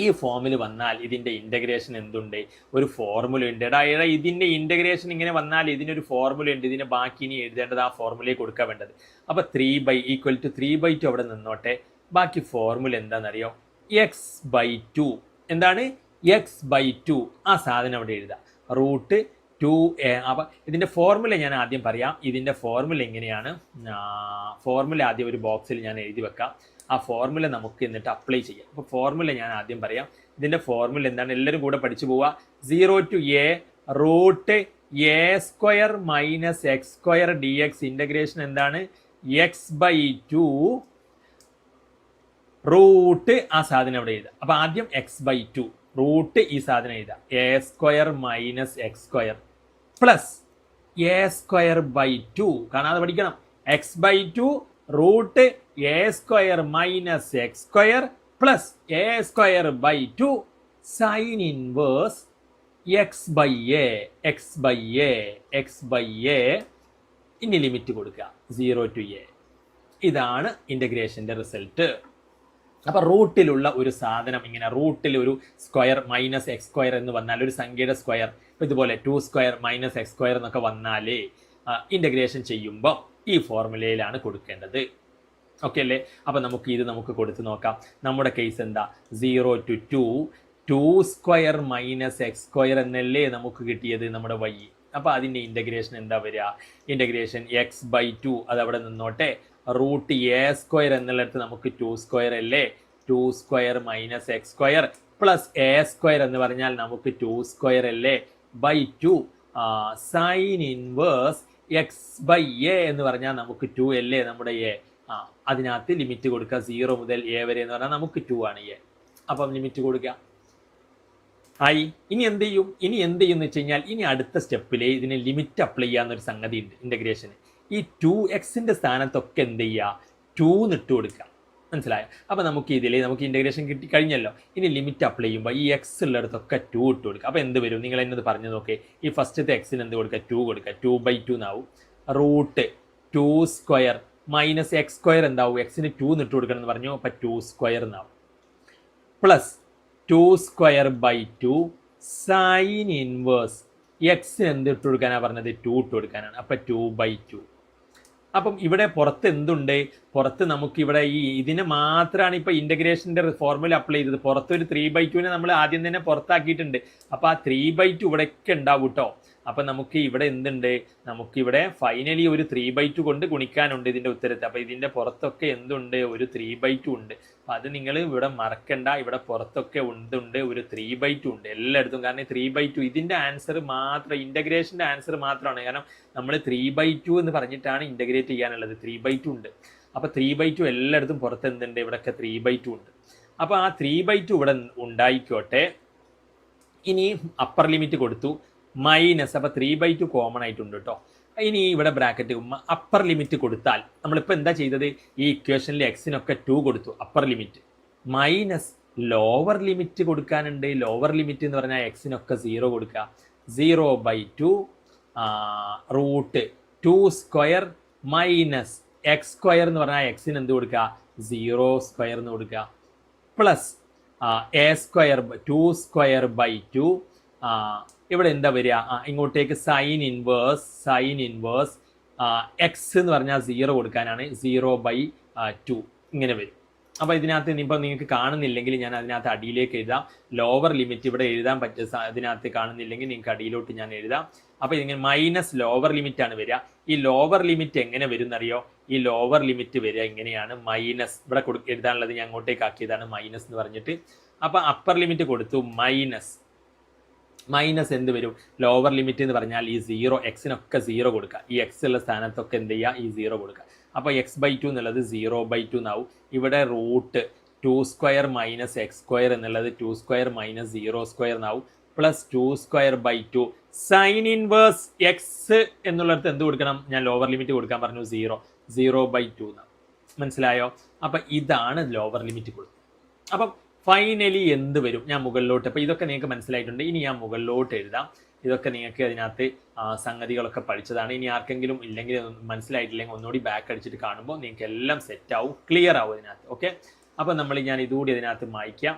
ഈ ഫോമിൽ വന്നാൽ ഇതിൻ്റെ ഇൻ്റഗ്രേഷൻ എന്തുണ്ട്? ഒരു ഫോർമുല ഉണ്ട്. എടാ ഇതിൻ്റെ ഇൻ്റഗ്രേഷൻ ഇങ്ങനെ വന്നാൽ ഇതിനൊരു ഫോർമുല ഉണ്ട്. ഇതിനെ ബാക്കി ഇനി എഴുതേണ്ടത് ആ ഫോർമുലയെ കൊടുക്കാൻ വേണ്ടത്. അപ്പോൾ 3/2 അവിടെ നിന്നോട്ടെ. ബാക്കി ഫോർമുല എന്താണെന്നറിയോ? x/2. എന്താണ്? x/2. ആ സാധനം അവിടെ എഴുതാം. √2a. അപ്പം ഇതിൻ്റെ ഫോർമുല ഞാൻ ആദ്യം പറയാം. ഇതിൻ്റെ ഫോർമുല എങ്ങനെയാണ്? ഫോർമുല ആദ്യം ഒരു ബോക്സിൽ ഞാൻ എഴുതി വെക്കാം. ആ ഫോർമുല നമുക്ക് എന്നിട്ട് അപ്ലൈ ചെയ്യാം. അപ്പോൾ ഫോർമുല ഞാൻ ആദ്യം പറയാം. ഇതിൻ്റെ ഫോർമുല എന്താണ്? എല്ലാവരും കൂടെ പഠിച്ചു പോവുക. 0 to a √a² minus X square D X. Integration എന്താണ്? x/2 റൂട്ട് ആ സാധനം അവിടെ എഴുതാം. അപ്പോൾ ആദ്യം x/2 റൂട്ട് ഈ സാധനം എഴുതാം. a² minus X square plus a²/2. കാണാതെ പഠിക്കണം. x/2 √a² minus X square plus a²/2 sine inverse x/a. ഇനി ലിമിറ്റ് കൊടുക്കുക 0 to a. ഇതാണ് ഇൻ്റഗ്രേഷൻ്റെ റിസൾട്ട്. അപ്പോൾ റൂട്ടിലുള്ള ഒരു സാധനം ഇങ്ങനെ റൂട്ടിൽ ഒരു സ്ക്വയർ മൈനസ് എക്സ് സ്ക്വയർ എന്ന് വന്നാൽ ഒരു സംഖ്യയുടെ സ്ക്വയർ ഇതുപോലെ 2² മൈനസ് എക്സ് സ്ക്വയർ എന്നൊക്കെ വന്നാൽ ഇൻ്റഗ്രേഷൻ ചെയ്യുമ്പോൾ ഈ ഫോർമുലയിലാണ് കൊടുക്കേണ്ടത്. ഓക്കെ അല്ലേ? അപ്പോൾ നമുക്ക് കൊടുത്ത് നോക്കാം. നമ്മുടെ കേസ് എന്താ? 0 to 2 2² മൈനസ് എക്സ് സ്ക്വയർ എന്നല്ലേ നമുക്ക് കിട്ടിയത് നമ്മുടെ y. അപ്പോൾ അതിൻ്റെ ഇൻ്റഗ്രേഷൻ എന്താ വരിക? ഇൻ്റഗ്രേഷൻ x/2 അതവിടെ നിന്നോട്ടെ. √a² എന്നുള്ളിടത്ത് നമുക്ക് 2² അല്ലേ? 2² minus X square plus a² എന്ന് പറഞ്ഞാൽ നമുക്ക് 2² അല്ലേ? /2 സൈൻ ഇൻവേഴ്സ് x/a എന്ന് പറഞ്ഞാൽ നമുക്ക് 2 അല്ലേ നമ്മുടെ a. അതിനകത്ത് ലിമിറ്റ് കൊടുക്കുക 0 മുതൽ a വരെ എന്ന് പറഞ്ഞാൽ നമുക്ക് 2 ആണ് a. അപ്പം ലിമിറ്റ് കൊടുക്കുക. ഇനി എന്ത് ചെയ്യും എന്ന് വെച്ച് കഴിഞ്ഞാൽ ഇനി അടുത്ത സ്റ്റെപ്പിൽ ഇതിന് ലിമിറ്റ് അപ്ലൈ ചെയ്യാന്നൊരു സംഗതി ഉണ്ട് ഇൻ്റഗ്രേഷന്. ഈ 2x സ്ഥാനത്തൊക്കെ എന്ത് ചെയ്യുക? 2 ഇട്ട് കൊടുക്കുക. മനസ്സിലായോ? അപ്പോൾ നമുക്ക് ഇൻ്റഗ്രേഷൻ കിട്ടി കഴിഞ്ഞല്ലോ. ഇനി ലിമിറ്റ് അപ്ലൈ ചെയ്യുമ്പോൾ ഈ x ഉള്ളിടത്തൊക്കെ 2 ഇട്ട് കൊടുക്കുക. അപ്പോൾ എന്ത് വരും? നിങ്ങൾ എന്നത് പറഞ്ഞു നോക്കേ. ഈ ഫസ്റ്റത്തെ എക്സിന് എന്ത് കൊടുക്കുക? 2 കൊടുക്കുക. 2/2 എന്നാവും. √2² മൈനസ് എക്സ് സ്ക്വയർ എന്താവും? എക്സിന് 2 ഇട്ട് കൊടുക്കണം എന്ന് പറഞ്ഞു. അപ്പോൾ 2² എന്നാവും. പ്ലസ് 2²/2 സൈൻ ഇൻവേഴ്സ് എക്സിന് എന്ത് ഇട്ട് കൊടുക്കാനാണ് പറഞ്ഞത്? 2 ഇട്ട് കൊടുക്കാനാണ്. അപ്പം 2/2. അപ്പം ഇവിടെ പുറത്ത് എന്തുണ്ട്? പുറത്ത് നമുക്കിവിടെ ഇതിനെ മാത്രമാണ് ഇപ്പോൾ ഇൻ്റഗ്രേഷൻ്റെ ഫോർമുല അപ്ലൈ ചെയ്തത്. പുറത്തൊരു 3/2 നമ്മൾ ആദ്യം തന്നെ പുറത്താക്കിയിട്ടുണ്ട്. അപ്പോൾ ആ 3/2 ഇവിടെയൊക്കെ ഉണ്ടാവും കേട്ടോ. അപ്പം നമുക്ക് ഇവിടെ എന്തുണ്ട്? നമുക്കിവിടെ ഫൈനലി ഒരു 3/2 കൊണ്ട് ഗുണിക്കാനുണ്ട് ഇതിൻ്റെ ഉത്തരത്തിൽ. അപ്പോൾ ഇതിൻ്റെ പുറത്തൊക്കെ എന്തുണ്ട്? ഒരു 3/2 ഉണ്ട്. അപ്പോൾ അത് നിങ്ങൾ ഇവിടെ മറക്കണ്ട. ഇവിടെ പുറത്തൊക്കെ ഉണ്ട് ഒരു 3/2 ഉണ്ട് എല്ലായിടത്തും. കാരണം 3/2 ഇതിൻ്റെ ആൻസർ മാത്രം, ഇൻ്റഗ്രേഷൻ്റെ ആൻസർ മാത്രമാണ്. കാരണം നമ്മൾ 3/2 എന്ന് പറഞ്ഞിട്ടാണ് ഇൻ്റഗ്രേറ്റ് ചെയ്യാനുള്ളത്. 3/2 ഉണ്ട്. അപ്പോൾ 3/2 എല്ലായിടത്തും പുറത്ത് എന്തുണ്ട്? ഇവിടെയൊക്കെ 3/2 ഉണ്ട്. അപ്പോൾ ആ 3/2 ഇവിടെ ഉണ്ടായിക്കോട്ടെ. ഇനി അപ്പർ ലിമിറ്റ് കൊടുത്തു മൈനസ്. അപ്പോൾ 3/2 കോമൺ ആയിട്ടുണ്ട് കേട്ടോ. ഇനി ഇവിടെ ബ്രാക്കറ്റ് അപ്പർ ലിമിറ്റ് കൊടുത്താൽ നമ്മളിപ്പോൾ എന്താ ചെയ്തത്? ഈ ഇക്വേഷനിൽ എക്സിനൊക്കെ 2 കൊടുത്തു upper limit. Minus lower limit കൊടുക്കാനുണ്ട്. ലോവർ ലിമിറ്റ് എന്ന് പറഞ്ഞാൽ എക്സിനൊക്കെ 0 കൊടുക്കുക. 0/2 √2² മൈനസ് എക്സ് സ്ക്വയർ എന്ന് പറഞ്ഞാൽ എക്സിന് എന്ത് കൊടുക്കുക? 0² എന്ന് കൊടുക്കുക. പ്ലസ് a² 2²/2 ഇവിടെ എന്താ വരിക? ഇങ്ങോട്ടേക്ക് സൈൻ ഇൻവേഴ്സ് എക്സ് എന്ന് പറഞ്ഞാൽ 0 കൊടുക്കാനാണ്. 0/2 ഇങ്ങനെ വരും. അപ്പോൾ ഇതിനകത്ത് ഇനിയിപ്പോൾ നിങ്ങൾക്ക് കാണുന്നില്ലെങ്കിൽ ഞാൻ അതിനകത്ത് അടിയിലേക്ക് എഴുതാം. ലോവർ ലിമിറ്റ് ഇവിടെ എഴുതാൻ പറ്റുക. ഇതിനകത്ത് കാണുന്നില്ലെങ്കിൽ നിങ്ങൾക്ക് അടിയിലോട്ട് ഞാൻ എഴുതാം. അപ്പോൾ ഇതിങ്ങനെ മൈനസ് ലോവർ ലിമിറ്റ് ആണ് വരിക. ഈ ലോവർ ലിമിറ്റ് എങ്ങനെ വരും എന്നറിയോ? ഈ ലോവർ ലിമിറ്റ് വരിക ഇങ്ങനെയാണ്. മൈനസ് ഇവിടെ എഴുതാനുള്ളത് ഞാൻ അങ്ങോട്ടേക്ക് ആക്കിയതാണ് മൈനസ് എന്ന് പറഞ്ഞിട്ട്. അപ്പോൾ അപ്പർ ലിമിറ്റ് കൊടുത്തു മൈനസ് എന്ത് വരും? ലോവർ ലിമിറ്റ് എന്ന് പറഞ്ഞാൽ ഈ 0 എക്സിനൊക്കെ 0 കൊടുക്കുക. ഈ എക്സ് ഉള്ള സ്ഥാനത്തൊക്കെ എന്ത് ചെയ്യുക? ഈ 0 കൊടുക്കുക. അപ്പോൾ x/2 എന്നുള്ളത് 0/2 എന്നാവും. ഇവിടെ √2² മൈനസ് എക്സ് സ്ക്വയർ എന്നുള്ളത് 2² മൈനസ് 0² എന്നാവും. പ്ലസ് 2²/2 സൈൻ ഇൻവേഴ്സ് എക്സ് എന്നുള്ളിടത്ത് എന്ത് കൊടുക്കണം? ഞാൻ ലോവർ ലിമിറ്റ് കൊടുക്കാൻ പറഞ്ഞു 0/2 എന്നാവും. മനസ്സിലായോ? അപ്പം ഇതാണ് ലോവർ ലിമിറ്റ് കൊടുത്തത്. അപ്പം ഫൈനലി എന്ത് വരും? ഞാൻ മുകളിലോട്ട്, അപ്പോൾ ഇതൊക്കെ നിങ്ങൾക്ക് മനസ്സിലായിട്ടുണ്ട്. ഇനി ഞാൻ മുകളിലോട്ട് എഴുതാം. ഇതൊക്കെ നിങ്ങൾക്ക് അതിനകത്ത് സംഗതികളൊക്കെ പഠിച്ചതാണ്. ഇനി ആർക്കെങ്കിലും ഇല്ലെങ്കിൽ മനസ്സിലായിട്ടില്ലെങ്കിൽ ഒന്നുകൂടി ബാക്ക് അടിച്ചിട്ട് കാണുമ്പോൾ നിങ്ങൾക്ക് എല്ലാം സെറ്റ് ആവും, ക്ലിയർ ആവും ഇതിനകത്ത്. ഓക്കെ, അപ്പോൾ ഞാൻ ഇതുകൂടി അതിനകത്ത് മായ്ക്കാം.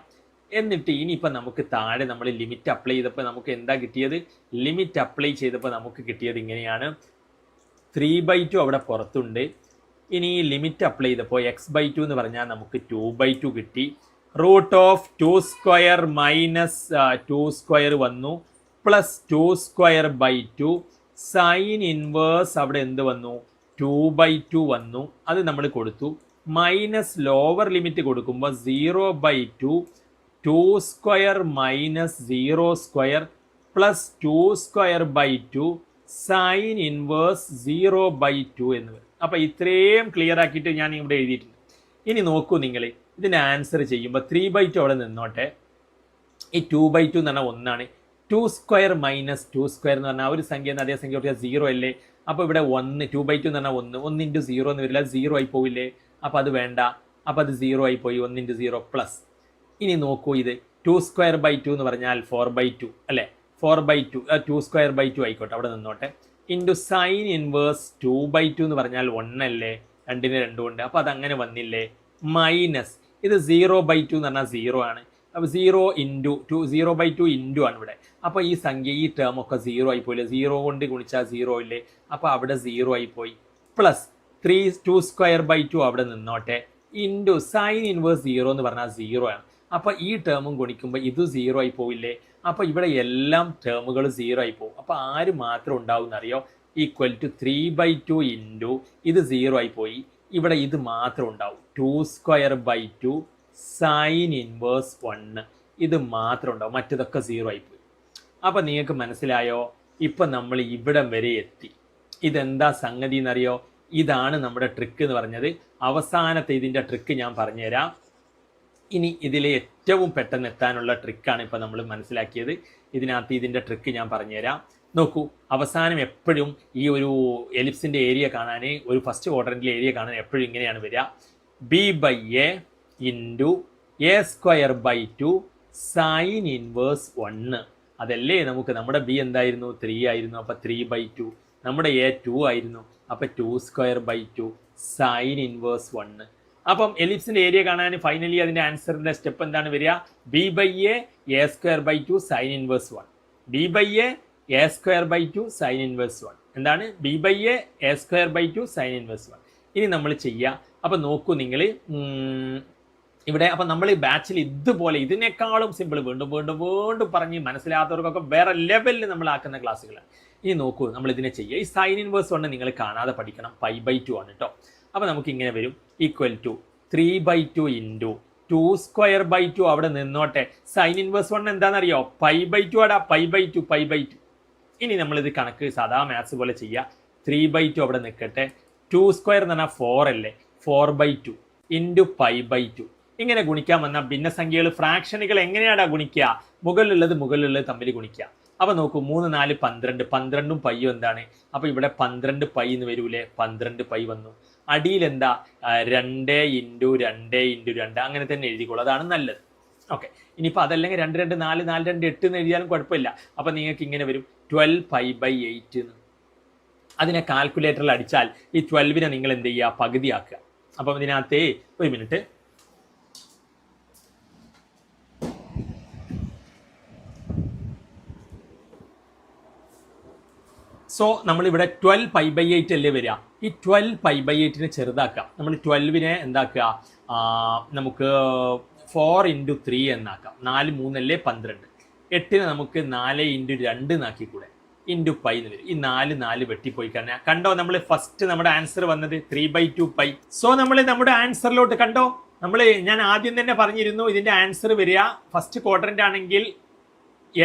എന്നിട്ട് ഇനിയിപ്പോൾ നമുക്ക് താഴെ നമ്മൾ ലിമിറ്റ് അപ്ലൈ ചെയ്തപ്പോൾ നമുക്ക് എന്താ കിട്ടിയത്? ലിമിറ്റ് അപ്ലൈ ചെയ്തപ്പോൾ നമുക്ക് കിട്ടിയത് ഇങ്ങനെയാണ്. 3/2 അവിടെ പുറത്തുണ്ട്. ഇനി ലിമിറ്റ് അപ്ലൈ ചെയ്തപ്പോൾ x/2 എന്ന് പറഞ്ഞാൽ നമുക്ക് 2/2 കിട്ടി. √2² മൈനസ് 2² വന്നു, പ്ലസ് 2²/2 സൈൻ ഇൻവേഴ്സ് അവിടെ എന്ത് വന്നു? 2/2 വന്നു. അത് നമ്മൾ കൊടുത്തു. മൈനസ് ലോവർ ലിമിറ്റ് കൊടുക്കുമ്പോൾ 0/2 2² മൈനസ് 0² പ്ലസ് 2²/2 സൈൻ ഇൻവേഴ്സ് 0/2 എന്ന് വരും. അപ്പോൾ ഇത്രയും ക്ലിയർ ആക്കിയിട്ട് ഞാൻ ഇവിടെ എഴുതിയിട്ടുണ്ട്. ഇനി നോക്കൂ നിങ്ങൾ, ഇതിൻ്റെ ആൻസർ ചെയ്യുമ്പോൾ 3/2 അവിടെ നിന്നോട്ടെ. ഈ 2/2 എന്ന് പറഞ്ഞാൽ 1 ആണ്. 2² മൈനസ് 2² എന്ന് പറഞ്ഞാൽ ഒരു സംഖ്യ അതേ സംഖ്യ കൊടുത്താൽ 0 അല്ലേ? അപ്പോൾ ഇവിടെ 1 2/2 എന്ന് പറഞ്ഞാൽ 1 ഇൻറ്റു 0 എന്ന് വരില്ല, 0 ആയി പോവില്ലേ? അപ്പോൾ അത് വേണ്ട, അപ്പോൾ അത് 0 ആയി പോയി. 1 ഇൻറ്റു 0 പ്ലസ്. ഇനി നോക്കൂ, ഇത് 2²/2 എന്ന് പറഞ്ഞാൽ 4/2 അല്ലേ? 4/2 2²/2 ആയിക്കോട്ടെ, അവിടെ നിന്നോട്ടെ. ഇൻറ്റു സൈൻ ഇൻവേഴ്സ് 2/2 എന്ന് പറഞ്ഞാൽ 1 അല്ലേ? 2ന് 2 ഉണ്ട്, അപ്പോൾ അതങ്ങനെ വന്നില്ലേ? മൈനസ് ഇത് 0/2 എന്ന് പറഞ്ഞാൽ 0 ആണ്. അപ്പോൾ 0 ഇൻറ്റു 0/2 ഇൻറ്റു ആണ് ഇവിടെ. അപ്പോൾ ഈ സംഖ്യ ഈ ടേം ഒക്കെ 0 ആയി പോയില്ലേ? 0 കൊണ്ട് ഗുണിച്ചാൽ 0 ഇല്ലേ? അപ്പോൾ അവിടെ 0 ആയി പോയി. പ്ലസ് 2²/2 അവിടെ നിന്നോട്ടെ. ഇൻറ്റു സൈൻ ഇൻവേഴ്സ് 0 എന്ന് പറഞ്ഞാൽ 0 ആണ്. അപ്പോൾ ഈ ടേമും ഗുണിക്കുമ്പോൾ ഇത് 0 ആയി പോയില്ലേ? അപ്പോൾ ഇവിടെ എല്ലാം ടേമുകൾ 0 ആയി പോകും. അപ്പോൾ ആര് മാത്രം ഉണ്ടാവും എന്നറിയോ? ഈക്വൽ ടു 3/2 ഇൻറ്റു ഇത് 0 ആയി പോയി. ഇവിടെ ഇത് മാത്രം ഉണ്ടാവും, 2²/2 സൈൻ ഇൻവേഴ്സ് 1 ഇത് മാത്രം ഉണ്ടാവും, മറ്റതൊക്കെ 0 ആയി പോയി. അപ്പോൾ നിങ്ങൾക്ക് മനസ്സിലായോ? ഇപ്പം നമ്മൾ ഇവിടം വരെ എത്തി. ഇതെന്താ സംഗതി എന്നറിയോ? ഇതാണ് നമ്മുടെ ട്രിക്ക് എന്ന് പറഞ്ഞത്. അവസാനത്തെ ഇതിൻ്റെ ട്രിക്ക് ഞാൻ പറഞ്ഞുതരാം. ഇനി ഇതിലെ ഏറ്റവും പെട്ടെന്ന് എത്താനുള്ള ട്രിക്കാണ് ഇപ്പം നമ്മൾ മനസ്സിലാക്കിയത്. ഇതിനകത്ത് ഇതിൻ്റെ ട്രിക്ക് ഞാൻ പറഞ്ഞുതരാം. നോക്കൂ, അവസാനം എപ്പോഴും ഈ ഒരു എലിപ്സിൻ്റെ ഏരിയ കാണാൻ, ഒരു ഫസ്റ്റ് ക്വാഡ്രൻറ്റിലെ ഏരിയ കാണാൻ എപ്പോഴും ഇങ്ങനെയാണ് വരിക. b/a into a²/2 sine inverse 1. അതല്ലേ നമുക്ക് നമ്മുടെ b എന്തായിരുന്നു? 3 ആയിരുന്നു. അപ്പോൾ 3/2. നമ്മുടെ a 2 ആയിരുന്നു. അപ്പോൾ 2²/2 സൈൻ ഇൻവേഴ്സ് 1. അപ്പം എലിപ്സിൻ്റെ ഏരിയ കാണാൻ ഫൈനലി അതിൻ്റെ ആൻസറിൻ്റെ സ്റ്റെപ്പ് എന്താണ് വരിക? b/a a²/2 sine inverse 1. b/a a²/2 sine inverse 1 എന്താണ്? b/a a²/2 sine inverse 1. ഇനി നമ്മൾ ചെയ്യുക. അപ്പം നോക്കൂ നിങ്ങൾ ഇവിടെ. അപ്പം നമ്മൾ ഈ ബാച്ചിൽ ഇതുപോലെ ഇതിനേക്കാളും സിമ്പിൾ വീണ്ടും വീണ്ടും വീണ്ടും പറഞ്ഞ് മനസ്സിലാത്തവർക്കൊക്കെ വേറെ ലെവലിൽ നമ്മൾ ആക്കുന്ന ക്ലാസ്സുകളാണ്. ഇനി നോക്കൂ, നമ്മൾ ഇതിനെ ചെയ്യുക. ഈ സൈൻ ഇൻവേഴ്സ് 1 നിങ്ങൾ കാണാതെ പഠിക്കണം. π/2 ആണ് കേട്ടോ. അപ്പോൾ നമുക്ക് ഇങ്ങനെ വരും, ഈക്വൽ ടു 3/2 ഇൻറ്റു 2²/2 അവിടെ നിന്നോട്ടെ. സൈൻ ഇൻവേഴ്സ് 1 എന്താണെന്നറിയോ? π/2 ആടാ, π/2. ഇനി നമ്മളിത് കണക്ക് സാധാ മാത്സ് പോലെ ചെയ്യുക. 3/2 അവിടെ നിൽക്കട്ടെ. 2² എന്ന് പറഞ്ഞാൽ 4 അല്ലേ? 4/2 ഇൻറ്റു π/2. ഇങ്ങനെ ഗുണിക്കാൻ വന്നാൽ ഭിന്നസംഖ്യകൾ ഫ്രാക്ഷനുകൾ എങ്ങനെയാടാ ഗുണിക്കുക? മുകളിലുള്ളത് തമ്മിൽ ഗുണിക്കുക. അപ്പോൾ നോക്കൂ, 3 4 12. 12ഉം പൈയും എന്താണ്? അപ്പോൾ ഇവിടെ 12 പൈ എന്ന് വരൂലേ? 12 പൈ വന്നു. അടിയിൽ എന്താ? 2 ഇൻറ്റു 2 ഇൻറ്റു 2 അങ്ങനെ തന്നെ എഴുതിക്കോളൂ, അതാണ് നല്ലത്. ഓക്കെ, ഇനിയിപ്പോൾ അതല്ലെങ്കിൽ 2 2 4 4 2 8 എന്ന് എഴുതിയാലും കുഴപ്പമില്ല. അപ്പോൾ നിങ്ങൾക്ക് ഇങ്ങനെ വരും 12π/8 എന്ന്. അതിനെ കാൽക്കുലേറ്ററിൽ അടിച്ചാൽ ഈ 12നെ നിങ്ങൾ എന്ത് ചെയ്യുക? പകുതിയാക്കുക. അപ്പം ഇതിനകത്ത് ഒരു മിനിറ്റ്. സോ നമ്മളിവിടെ 12π/8 അല്ലേ വരിക? ഈ 12π/8നെ ചെറുതാക്കാം. നമ്മൾ 12നെ എന്താക്കുക? നമുക്ക് 4 ഇൻറ്റു 3 എന്നാക്കാം. 4 3 അല്ലേ 12. 8നെ നമുക്ക് 4 ഇൻറ്റു 2 എന്നാക്കിക്കൂടെ? ഇൻറ്റു പൈ എന്ന് വരും. ഈ 4 4 വെട്ടിപ്പോയി കഴിഞ്ഞാൽ കണ്ടോ, നമ്മൾ ഫസ്റ്റ് നമ്മുടെ ആൻസർ വന്നത് 3/2 പൈ. സോ നമ്മൾ നമ്മുടെ ആൻസറിലോട്ട് കണ്ടോ, ഞാൻ ആദ്യം തന്നെ പറഞ്ഞിരുന്നു ഇതിൻ്റെ ആൻസർ വരിക ഫസ്റ്റ് ക്വാഡ്രന്റ് ആണെങ്കിൽ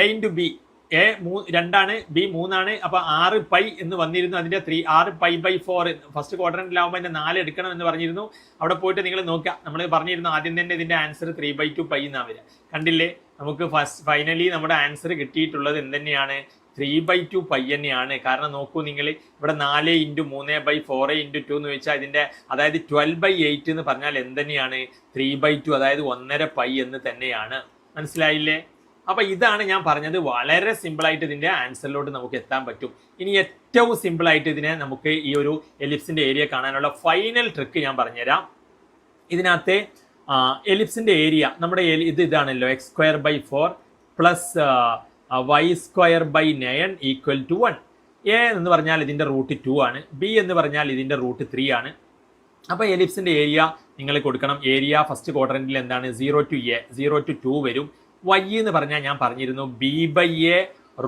a ഇൻറ്റു ബി. a 2 ആണ്, b 3 ആണ്. അപ്പോൾ 6 പൈ എന്ന് വന്നിരുന്നു. അതിൻ്റെ 6π/4 ഫസ്റ്റ് ക്വാഡ്രന്റിലാവുമ്പോൾ അതിൻ്റെ 4 എടുക്കണം എന്ന് പറഞ്ഞിരുന്നു. അവിടെ പോയിട്ട് നിങ്ങൾ നോക്കുക, നമ്മൾ പറഞ്ഞിരുന്നു ആദ്യം തന്നെ ഇതിൻ്റെ ആൻസർ 3/2 പൈ എന്നാണ് വരിക. കണ്ടില്ലേ, നമുക്ക് ഫൈനലി നമ്മുടെ ആൻസർ കിട്ടിയിട്ടുള്ളത് എന്തുതന്നെയാണ്? 3/2 പൈ തന്നെയാണ്. കാരണം നോക്കൂ നിങ്ങൾ, ഇവിടെ 4 ഇൻറ്റു 3/4 ഇൻറ്റു 2 എന്ന് വെച്ചാൽ ഇതിൻ്റെ അതായത് 12/8 എന്ന് പറഞ്ഞാൽ എന്തുതന്നെയാണ്? 3/2, അതായത് 1.5 പൈ എന്ന് തന്നെയാണ്. മനസ്സിലായില്ലേ? അപ്പൊ ഇതാണ് ഞാൻ പറഞ്ഞത്, വളരെ സിമ്പിൾ ആയിട്ട് ഇതിന്റെ ആൻസറിലോട്ട് നമുക്ക് എത്താൻ പറ്റും. ഇനി ഏറ്റവും സിമ്പിൾ ആയിട്ട് ഇതിനെ നമുക്ക് ഈ ഒരു എലിപ്സിന്റെ ഏരിയ കാണാനുള്ള ഫൈനൽ ട്രിക്ക് ഞാൻ പറഞ്ഞുതരാം. ഇതിനകത്തെ എലിപ്സിന്റെ ഏരിയ നമ്മുടെ ഇതാണല്ലോ x²/4 plus y²/9 equal to 1. A എന്ന് പറഞ്ഞാൽ ഇതിന്റെ റൂട്ട് 2 ആണ്, ബി എന്ന് പറഞ്ഞാൽ ഇതിന്റെ റൂട്ട് 3 ആണ്. അപ്പൊ എലിപ്സിന്റെ ഏരിയ നിങ്ങൾ കൊടുക്കണം. ഏരിയ ഫസ്റ്റ് ക്വാഡ്രന്റിൽ എന്താണ് 0 to a, 0 to 2 വരും. y എന്ന് പറഞ്ഞാൽ ഞാൻ പറഞ്ഞിരുന്നു b/a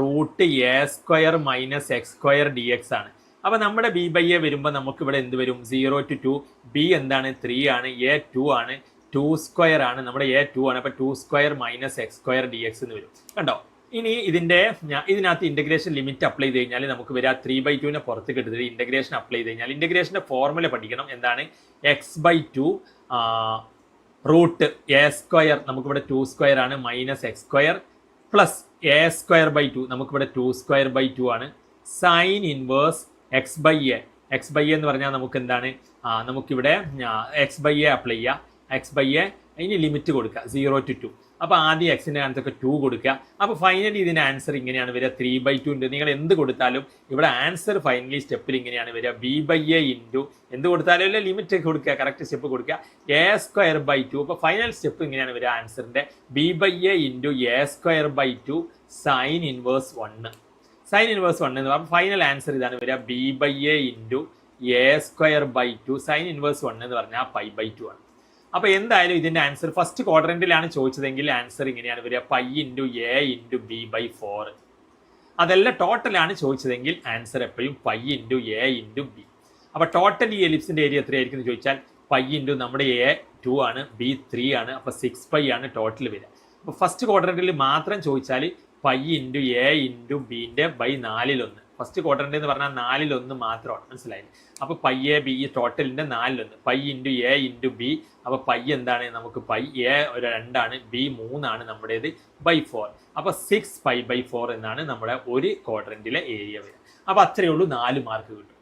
root a² - x² dx ആണ്. അപ്പൊ നമ്മുടെ b/a വരുമ്പോൾ നമുക്ക് ഇവിടെ എന്ത് വരും 0 to 2, b എന്താണ് 3 ആണ്, a 2 ആണ്, 2² ആണ്, നമ്മുടെ a 2 ആണ്. അപ്പൊ 2² - x² dx എന്ന് വരും. കണ്ടോ? ഇനി ഇതിനകത്ത് ഇന്റഗ്രേഷൻ ലിമിറ്റ് അപ്ലൈ ചെയ്ത് കഴിഞ്ഞാൽ നമുക്ക് വരിക 3/2 പുറത്ത് കിട്ടുന്നത്. ഇന്റഗ്രേഷൻ അപ്ലൈ ചെയ്ത് കഴിഞ്ഞാൽ ഇന്റഗ്രേഷന്റെ ഫോർമുല പഠിക്കണം. എന്താണ്? x/2 റൂട്ട് a², നമുക്കിവിടെ 2² ആണ്, -x² പ്ലസ് a²/2, നമുക്കിവിടെ 2²/2 ആണ്, സൈൻ ഇൻവേഴ്സ് x/a. x/a എന്ന് പറഞ്ഞാൽ നമുക്ക് എന്താണ്, നമുക്കിവിടെ x/a അപ്ലൈ ചെയ്യുക. x/a ഇനി ലിമിറ്റ് കൊടുക്കുക 0 to 2. അപ്പോൾ ആദ്യം എക്സിൻ്റെ ആൻസർക്ക് 2 കൊടുക്കുക. അപ്പോൾ ഫൈനലി ഇതിൻ്റെ ആൻസർ ഇങ്ങനെയാണ് വരിക 3/2 ഉണ്ട്. നിങ്ങൾ എന്ത് കൊടുത്താലും ഇവിടെ ആൻസർ ഫൈനലി സ്റ്റെപ്പിൽ ഇങ്ങനെയാണ് വരിക b/a ഇൻറ്റു എന്ത് കൊടുത്താലും അല്ലേ ലിമിറ്റ് കൊടുക്കുക, കറക്റ്റ് സ്റ്റെപ്പ് കൊടുക്കുക, a²/2. അപ്പോൾ ഫൈനൽ സ്റ്റെപ്പ് ഇങ്ങനെയാണ് വരിക ആൻസറിൻ്റെ b/a into a²/2 sine inverse 1. Sine inverse 1 എന്ന് പറഞ്ഞാൽ ഫൈനൽ ആൻസർ ഇതാണ് വരിക b/a into a²/2 sine inverse 1 എന്ന് പറഞ്ഞാൽ π/2 ആണ്. അപ്പൊ എന്തായാലും ഇതിന്റെ ആൻസർ ഫസ്റ്റ് ക്വാഡ്രന്റിലാണ് ചോദിച്ചതെങ്കിൽ ആൻസർ ഇങ്ങനെയാണ് വരിക π ഇൻറ്റു a ഇൻറ്റു b/4. അതല്ല ടോട്ടലാണ് ചോദിച്ചതെങ്കിൽ ആൻസർ എപ്പോഴും π ഇൻറ്റു a ഇൻറ്റു b. അപ്പൊ ടോട്ടൽ ഈ എലിപ്സിന്റെ ഏരിയ എത്രയായിരിക്കും എന്ന് ചോദിച്ചാൽ π ഇൻറ്റു നമ്മുടെ a 2 ആണ്, b 3 ആണ്, അപ്പൊ 6π ആണ് ടോട്ടൽ വരിക. അപ്പൊ ഫസ്റ്റ് ക്വാഡ്രന്റിൽ മാത്രം ചോദിച്ചാൽ π ഇൻറ്റു a ഇൻറ്റു ബിന്റെ ബൈ 4/1. ഫസ്റ്റ് ക്വാഡ്രന്റ് എന്ന് പറഞ്ഞാൽ 4/1 മാത്രമാണ്, മനസ്സിലായില്ലേ? അപ്പൊ π a b ഈ ടോട്ടലിന്റെ 4/1 π ഇൻറ്റു a ഇൻറ്റു b. അപ്പൊ π എന്താണ്, നമുക്ക് π a 2 ആണ്, b 3 ആണ് നമ്മുടേത് /4. അപ്പൊ 6π/4 എന്നാണ് നമ്മുടെ ഒരു ക്വാഡ്രന്റിലെ ഏരിയ വരിക. അപ്പൊ അത്രയേ ഉള്ളൂ, 4 മാർക്ക് കിട്ടും.